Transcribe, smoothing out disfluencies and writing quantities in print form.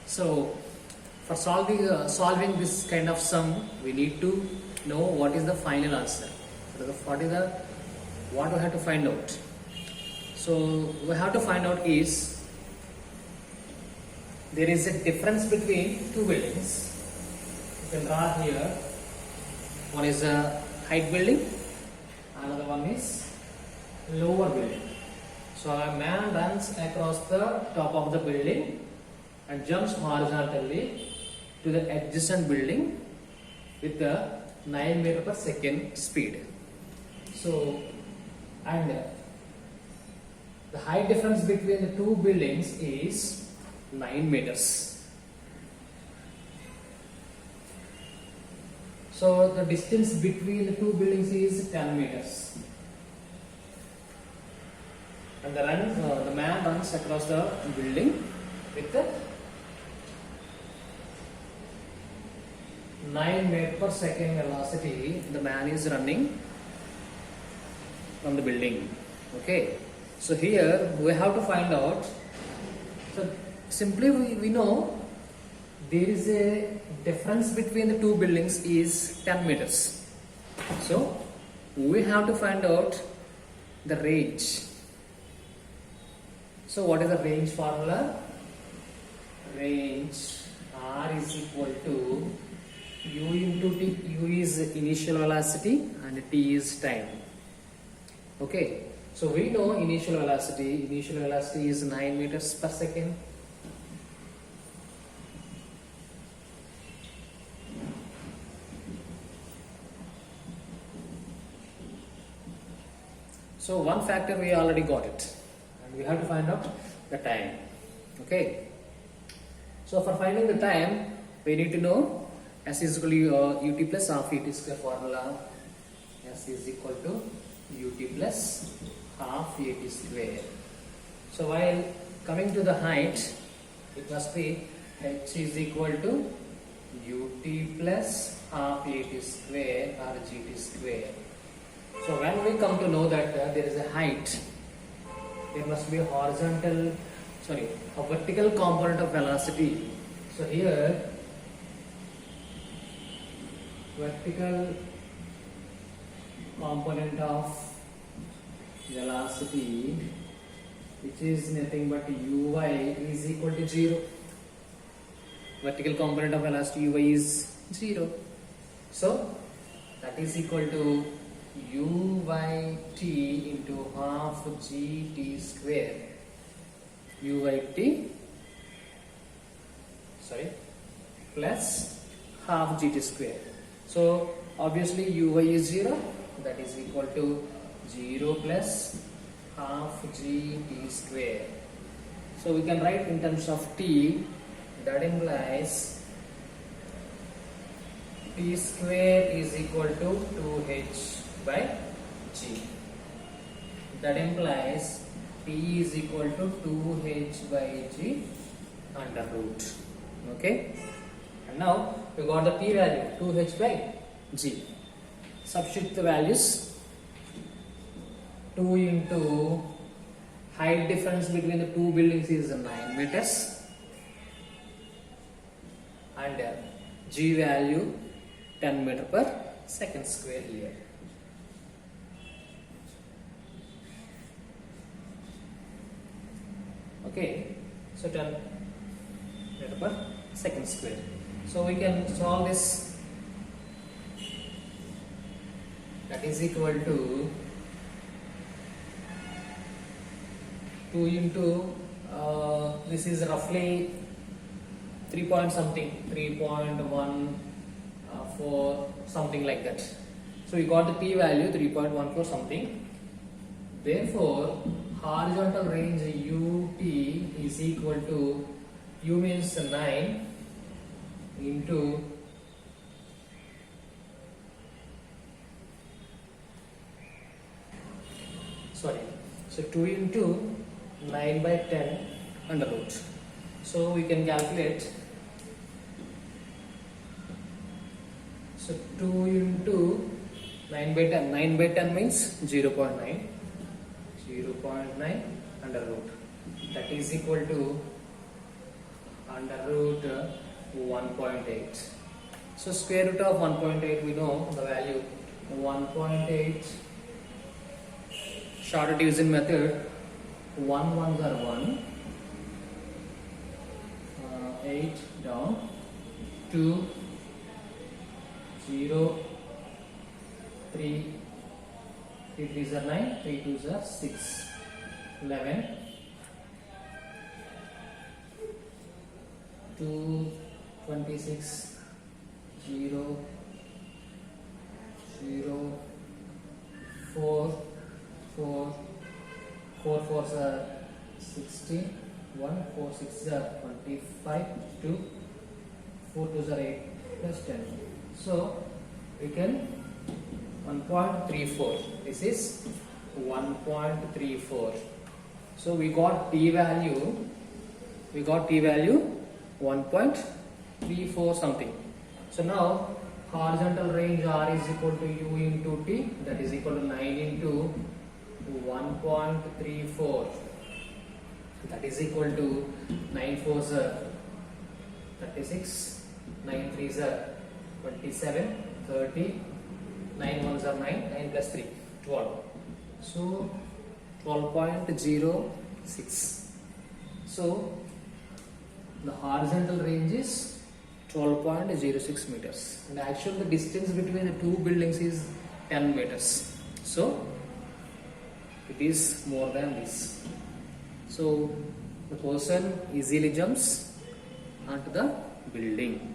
So for solving this kind of sum, we need to know what is the final answer. What we have to find out. So we have to find out is there is a difference between two buildings. You can draw here. One is a height building, another one is lower building. So a man runs across the top of the building and jumps horizontally to the adjacent building with a 9 meter per second speed. So, and the height difference between the two buildings is 9 meters. So the distance between the two buildings is 10 meters. And the man runs across the building with the 9 meter per second velocity. The man is running from the building. Okay. So here we have to find out. So simply we know there is a difference between the two buildings is 10 meters. So we have to find out the range. So what is the range formula? Range R is equal to U into T. U is initial velocity and T is time. Okay. So we know initial velocity. Initial velocity is 9 meters per second. So one factor we already got it, and we have to find out the time. Okay. So for finding the time, we need to know S is equal to ut plus half et square formula. S is equal to ut plus half et square. So while coming to the height, it must be h is equal to ut plus half et square or gt square. So when we come to know that there is a height, there must be a vertical component of velocity. So here, vertical component of velocity, which is nothing but uy is equal to 0. Vertical component of velocity uy is 0. So that is equal to uyt into half gt square. Plus half gt square. So obviously uy is 0, that is equal to 0 plus half gt square. So we can write in terms of t, that implies t square is equal to 2h by g. That implies t is equal to 2h by g under root. Okay. And now we got the t value 2h by g. Substitute the values. 2 into height difference between the two buildings is 9 meters. And g value 10 meter per second square here. Okay, so 10 meter per second square. So we can solve this. That is equal to 2 into this is roughly 3 point something, 3.14 something like that. So we got the t value 3.14 something. Therefore horizontal range ut is equal to, u means 9 into so 2 into 9 by 10 under root. So we can calculate. So 2 into 9 by 10. 9 by 10 means 0.9. 0.9 under root. That is equal to under root 1.8. So square root of 1.8, we know the value 1.8. Short division method, 1 ones are 1, 8 down, 2, 0, 3, 3 3s are 9, 3 2s are 6, 11, 2, 26, 0, 0, 4, 4, 4 4s are 16, 1, 4 6s are 25, 2, 4 2s are 8 plus 10. So we can 1.34. This is 1.34. So we got t value. 1.34 something. So now horizontal range r is equal to u into t, that is equal to 9 into 1.34. That is equal to 9 4s are 36, 9 3s are 27, 30, 9 1s are 9, 9 plus 3, 12. So 12.06. So the horizontal range is 12.06 meters, and actually the distance between the two buildings is 10 meters. So it is more than this. So the person easily jumps onto the building.